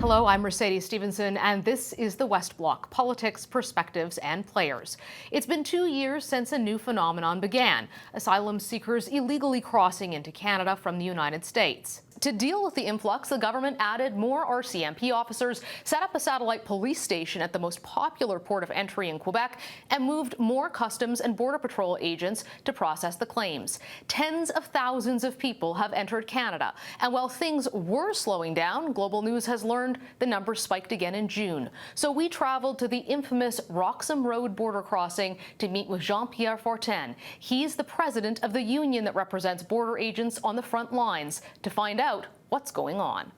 Hello, I'm Mercedes Stephenson, and this is the West Block, politics, perspectives, and players. It's been 2 years since a new phenomenon began, asylum seekers illegally crossing into Canada from the United States. To deal with the influx, the government added more RCMP officers, set up a satellite police station at the most popular port of entry in Quebec, and moved more Customs and Border Patrol agents to process the claims. Tens of thousands of people have entered Canada, and while things were slowing down, Global News has learned the numbers spiked again in June. So we traveled to the infamous Roxham Road border crossing to meet with Jean-Pierre Fortin. He's the president of the union that represents border agents on the front lines, to find out what's going on.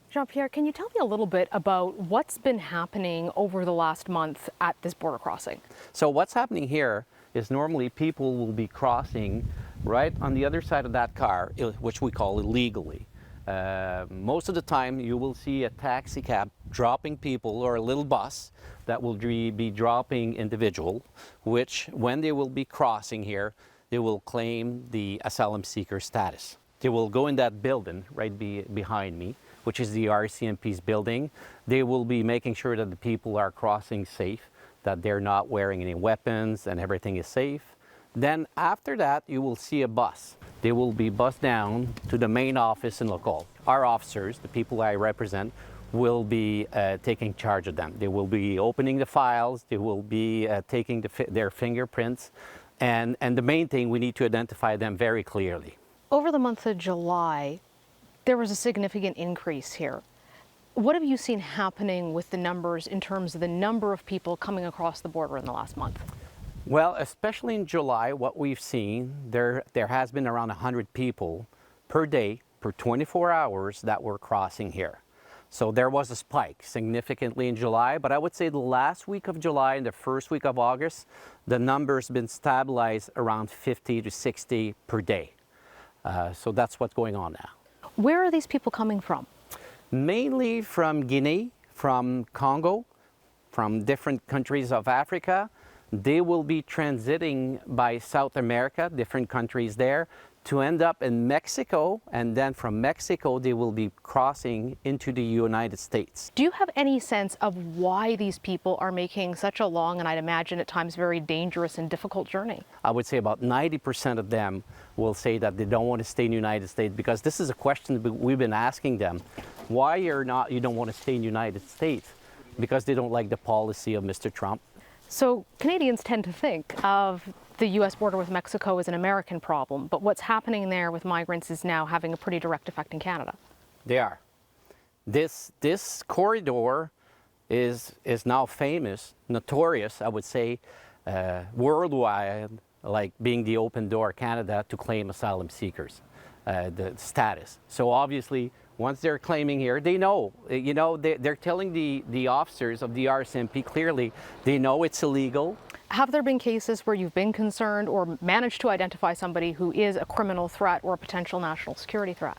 Jean-Pierre, can you tell me a little bit about what's been happening over the last month at this border crossing? So what's happening here is normally people will be crossing right on the other side of that car, which we call illegally. Most of the time you will see a taxi cab dropping people, or a little bus that will be dropping individual, which when they will be crossing here, they will claim the asylum seeker status. They will go in that building right behind me, which is the RCMP's building. They will be making sure that the people are crossing safe, that they're not wearing any weapons and everything is safe. Then after that, you will see a bus. They will be bused down to the main office in Local. Our officers, the people I represent, will be taking charge of them. They will be opening the files, they will be taking their fingerprints, and the main thing, we need to identify them very clearly. Over the month of July, there was a significant increase here. What have you seen happening with the numbers in terms of the number of people coming across the border in the last month? Well, especially in July, what we've seen, there has been around 100 people per day, per 24 hours that were crossing here. So there was a spike significantly in July, but I would say the last week of July and the first week of August, the number's been stabilized around 50 to 60 per day. So that's what's going on now. Where are these people coming from? Mainly from Guinea, from Congo, from different countries of Africa. They will be transiting by South America, different countries there, to end up in Mexico, and then from Mexico they will be crossing into the United States. Do you have any sense of why these people are making such a long, and I'd imagine at times very dangerous and difficult journey? I would say about 90% of them will say that they don't want to stay in the United States, because this is a question that we've been asking them. Why you don't want to stay in the United States? Because they don't like the policy of Mr. Trump. So Canadians tend to think of the U.S. border with Mexico as an American problem, but what's happening there with migrants is now having a pretty direct effect in Canada. They are. This corridor is now famous, notorious, I would say, worldwide, like being the open door Canada to claim asylum seekers, the status. So obviously, once they're claiming here, they know, they're telling the officers of the RCMP clearly, they know it's illegal. Have there been cases where you've been concerned or managed to identify somebody who is a criminal threat or a potential national security threat?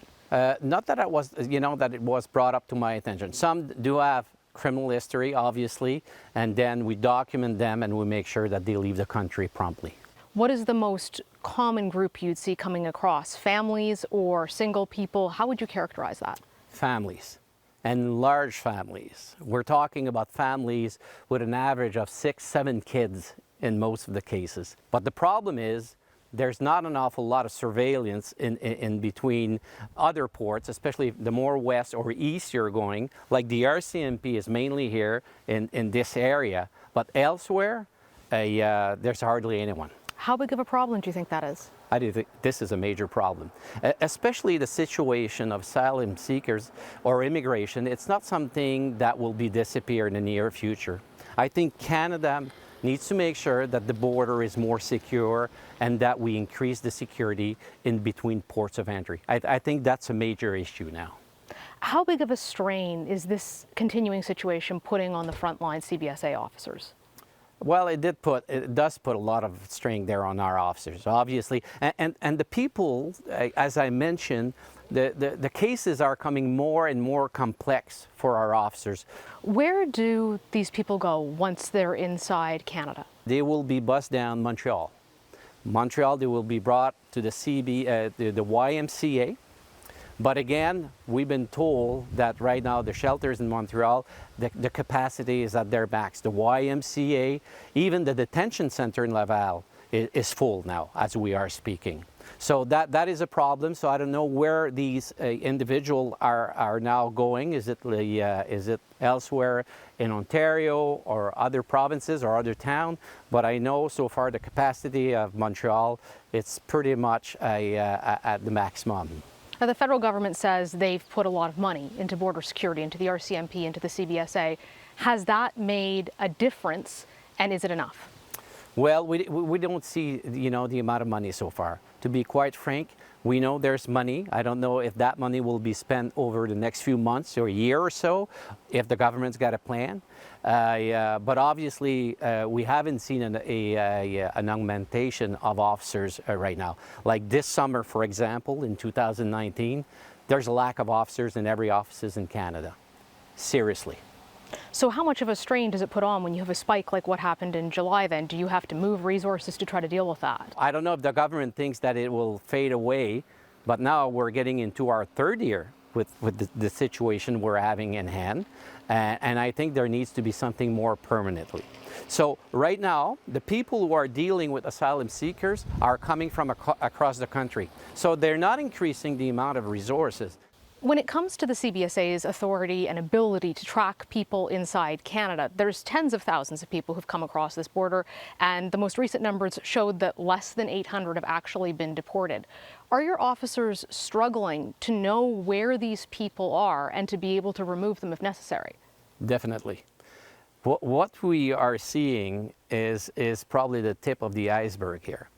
Not that it was brought up to my attention. Some do have criminal history, obviously, and then we document them and we make sure that they leave the country promptly. What is the most common group you'd see coming across? Families or single people? How would you characterize that? Families, and large families. We're talking about families with an average of 6, 7 kids in most of the cases. But the problem is there's not an awful lot of surveillance in between other ports, especially the more west or east you're going. Like the RCMP is mainly here in this area, but elsewhere there's hardly anyone. How big of a problem do you think that is? I do think this is a major problem, especially the situation of asylum seekers or immigration. It's not something that will disappear in the near future. I think Canada needs to make sure that the border is more secure and that we increase the security in between ports of entry. I think that's a major issue now. How big of a strain is this continuing situation putting on the frontline CBSA officers? Well, it does put a lot of strain there on our officers, obviously. And the people, as I mentioned, the cases are coming more and more complex for our officers. Where do these people go once they're inside Canada? They will be bused down Montreal. They will be brought to the YMCA. But again, we've been told that right now the shelters in Montreal, the capacity is at their max. The YMCA, even the detention center in Laval is full now as we are speaking. So that is a problem. So I don't know where these individuals are now going. Is it elsewhere in Ontario or other provinces or other town? But I know so far the capacity of Montreal, it's pretty much at the maximum. Now, the federal government says they've put a lot of money into border security, into the RCMP, into the CBSA. Has that made a difference, and is it enough? Well, we don't see, the amount of money so far. To be quite frank, we know there's money. I don't know if that money will be spent over the next few months or a year or so, if the government's got a plan. But obviously, we haven't seen an augmentation of officers right now. Like this summer, for example, in 2019, there's a lack of officers in every office in Canada. Seriously. So how much of a strain does it put on when you have a spike like what happened in July then? Do you have to move resources to try to deal with that? I don't know if the government thinks that it will fade away, but now we're getting into our third year with the situation we're having in hand. And I think there needs to be something more permanently. So right now, the people who are dealing with asylum seekers are coming from across the country. So they're not increasing the amount of resources. When it comes to the CBSA's authority and ability to track people inside Canada, there's tens of thousands of people who've come across this border, and the most recent numbers showed that less than 800 have actually been deported. Are your officers struggling to know where these people are and to be able to remove them if necessary? Definitely. What we are seeing is probably the tip of the iceberg here.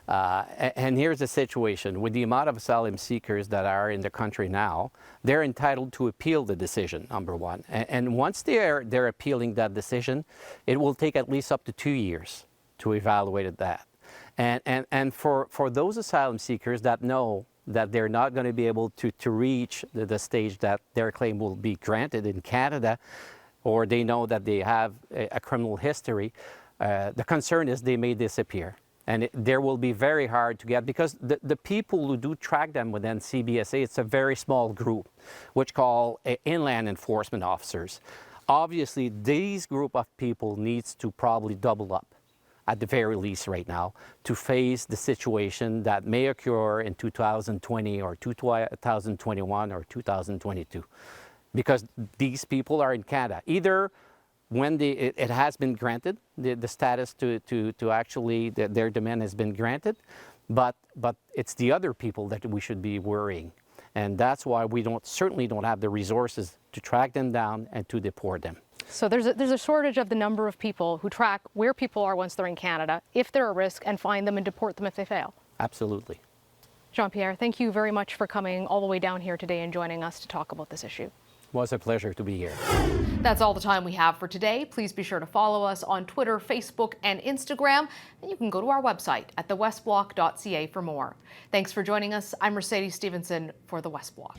And here's the situation. With the amount of asylum seekers that are in the country now, they're entitled to appeal the decision, number one. And once they're appealing that decision, it will take at least up to 2 years to evaluate that. And for those asylum seekers that know that they're not going to be able to reach the stage that their claim will be granted in Canada, or they know that they have a criminal history, the concern is they may disappear. And there will be very hard to get, because the people who do track them within CBSA, it's a very small group, which call inland enforcement officers. Obviously, these group of people needs to probably double up, at the very least right now, to face the situation that may occur in 2020 or 2021 or 2022. Because these people are in Canada. Either when it has been granted, the status to actually, their demand has been granted, but it's the other people that we should be worrying. And that's why we certainly don't have the resources to track them down and to deport them. So there's a shortage of the number of people who track where people are once they're in Canada, if they're a risk, and find them and deport them if they fail. Absolutely. Jean-Pierre, thank you very much for coming all the way down here today and joining us to talk about this issue. It was a pleasure to be here. That's all the time we have for today. Please be sure to follow us on Twitter, Facebook, and Instagram. And you can go to our website at thewestblock.ca for more. Thanks for joining us. I'm Mercedes Stephenson for The West Block.